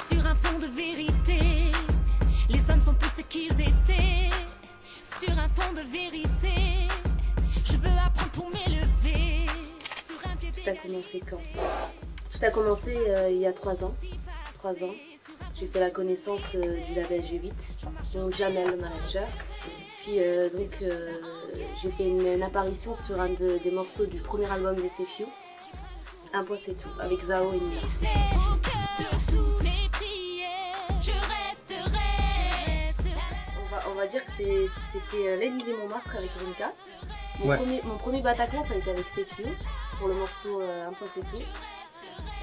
Sur un fond de vérité, les hommes sont plus ce qu'ils étaient. Sur un fond de vérité, je veux apprendre pour m'élever. Sur un pied Tout a commencé quand? Tout a commencé il y a 3 ans. 3 ans. J'ai fait la connaissance du label G8, donc Jamel, le manager. Puis j'ai fait une apparition sur un des morceaux du premier album de Sefiu, Un point c'est tout, avec Zao et Nina. On va dire que c'était l'Élysée Montmartre avec Rinka. Mon premier Bataclan, ça a été avec Sefiu pour le morceau Un point c'est tout.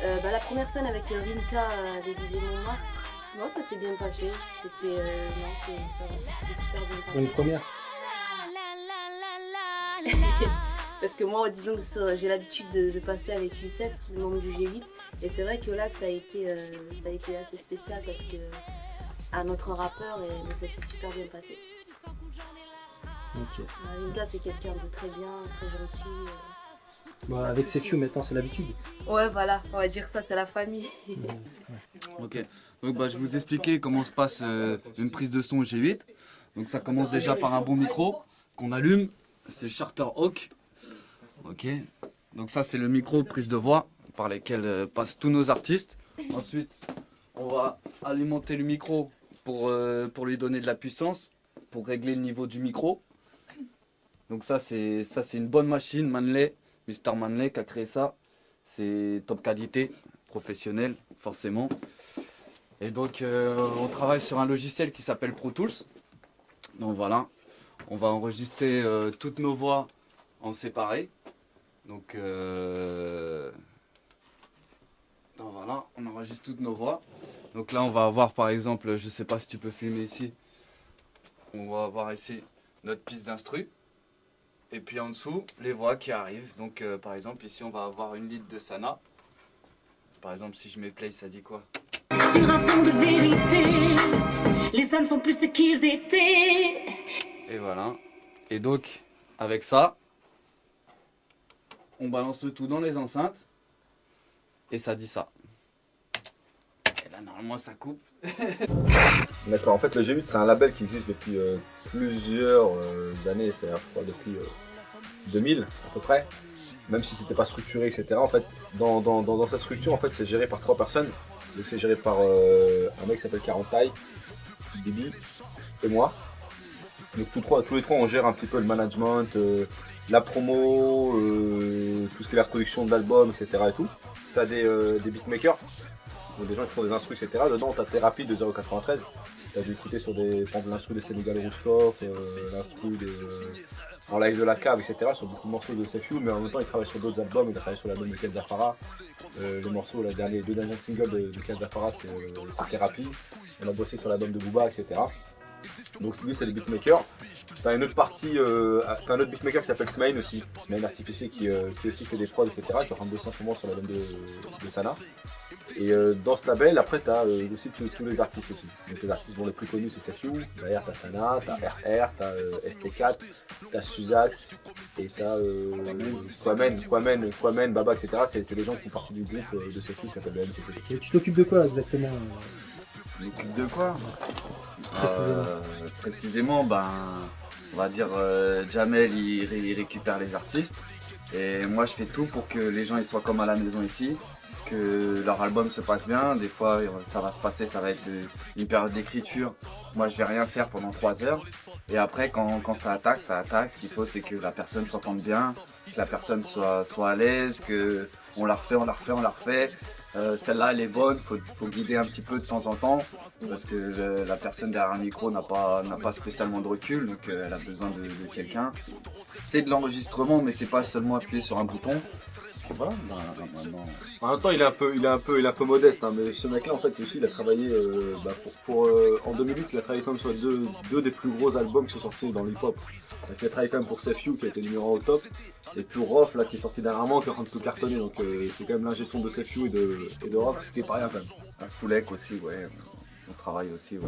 La première scène avec Rinka à l'Élysée Montmartre, non, ça s'est bien passé. C'était c'est super bien passé. Une première. Parce que moi, disons que j'ai l'habitude de passer avec Youssef, le membre du G8, et c'est vrai que là, ça a été assez spécial parce que à notre rappeur, mais ça s'est super bien passé. Ok. Rinka, c'est quelqu'un de très bien, très gentil. Bah, avec Sefiu maintenant c'est l'habitude. Ouais, voilà, on va dire ça, c'est la famille. Ok, donc je vais vous expliquer comment se passe une prise de son au G8. Donc ça commence déjà par un bon micro qu'on allume, c'est le Charterhawk. Ok, donc ça c'est le micro prise de voix par lesquels passent tous nos artistes. Ensuite, on va alimenter le micro pour lui donner de la puissance, pour régler le niveau du micro. Donc ça c'est une bonne machine, Manley. Mr Manley qui a créé ça, c'est top qualité, professionnel forcément. Et donc on travaille sur un logiciel qui s'appelle Pro Tools. Donc voilà, on va enregistrer toutes nos voix en séparé. Donc voilà, on enregistre toutes nos voix. Donc là on va avoir par exemple, je sais pas si tu peux filmer ici, on va avoir ici notre piste d'instru. Et puis en dessous, les voix qui arrivent. Donc par exemple, ici on va avoir une ligne de Sana. Par exemple, si je mets play, ça dit quoi? Sur un fond de vérité, les hommes sont plus ce qu'ils étaient. Et voilà. Et donc, avec ça, on balance le tout dans les enceintes. Et ça dit ça. Et là, normalement, ça coupe. D'accord, en fait le G8 c'est un label qui existe depuis plusieurs années, c'est-à-dire je crois depuis 2000 à peu près, même si c'était pas structuré, etc. En fait, dans sa structure, en fait, c'est géré par 3 personnes. Donc c'est géré par un mec qui s'appelle Carantai, Bibi et moi. Donc tous les trois on gère un petit peu le management, la promo, tout ce qui est la production d'albums, etc. et tout. T'as des beatmakers. Donc des gens qui font des instrus, etc. Dedans, t'as Thérapie de 093. T'as dû écouter sur l'instru de Sénégal Rouskov, l'instru en live de la cave, etc. Sur beaucoup de morceaux de Sefiu, mais en même temps, il travaille sur d'autres albums. Il a travaillé sur l'album de Kel Zafara. Les morceaux, les deux derniers singles de Kel Zafara, c'est Thérapie. On a bossé sur l'album de Booba, etc. Donc lui c'est le beatmaker. T'as une autre partie, t'as un autre beatmaker qui s'appelle Smaïn aussi, Smaïn Artificier qui aussi fait des prods, etc. qui est en train de bosser en ce moment sur l'album de Sana. Et dans ce label, après t'as aussi tous les artistes aussi. Donc les artistes les plus connus c'est Sefiu, derrière t'as Sana, t'as RR, t'as ST4, t'as Suzax et t'as Kwame, Baba, etc. C'est des gens qui font partie du groupe de Sefiu qui s'appelle le MCC. Et tu t'occupes de quoi exactement? L'équipe de quoi? Précisément, on va dire Jamel il récupère les artistes et moi je fais tout pour que les gens ils soient comme à la maison ici, que leur album se passe bien. Des fois ça va se passer, ça va être une période d'écriture, moi je vais rien faire pendant 3 heures et après quand ça attaque, ce qu'il faut c'est que la personne s'entende bien, que la personne soit à l'aise, que on la refait. Celle-là elle est bonne, faut guider un petit peu de temps en temps parce que la personne derrière un micro n'a pas spécialement de recul, donc elle a besoin de quelqu'un. C'est de l'enregistrement mais c'est pas seulement appuyer sur un bouton. Voilà, En même temps, il est un peu modeste, hein, mais ce mec-là, en fait, aussi, il a travaillé en 2008, il a travaillé quand même sur deux des plus gros albums qui sont sortis dans l'hip-hop. Il a travaillé quand même pour Sefiu, qui a été numéro 1 au top, et pour Rof, là, qui est sorti dernièrement, qui est en train de tout cartonner. Donc, c'est quand même l'ingé son de Sefiu et de Rof, ce qui est pas rien quand même. Un Foulek aussi, ouais. On travaille aussi, ouais.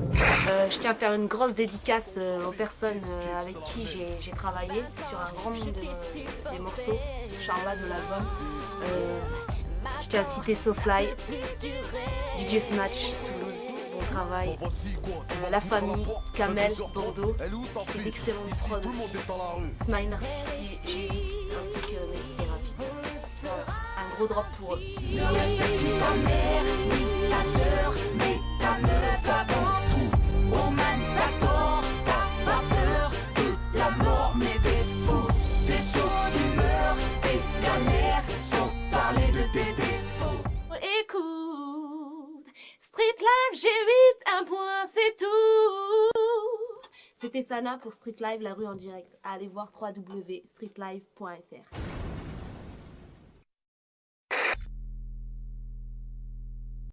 Je tiens à faire une grosse dédicace aux personnes avec qui j'ai travaillé sur un grand nombre des morceaux, Charla de l'album. Je tiens à citer SoFly, DJ Snatch, Toulouse, bon travail. La famille, Kamel, Bordeaux, qui fait d'excellentes prods aussi. Smile Artificier, G8, ainsi que Méditer Rapide. Voilà, un gros drop pour eux. Ne respecte ni ta mère, ni ta soeur, mais ta meuf avant tout. Oh man, d'accord, t'as pas peur de la mort, mais t'es fou. Des sauts d'humeur, tes galères, sans parler de tes défauts. Écoute, Street Live G8, un point, c'est tout. C'était Sana pour Street Live, la rue en direct. Allez voir www.streetlive.fr.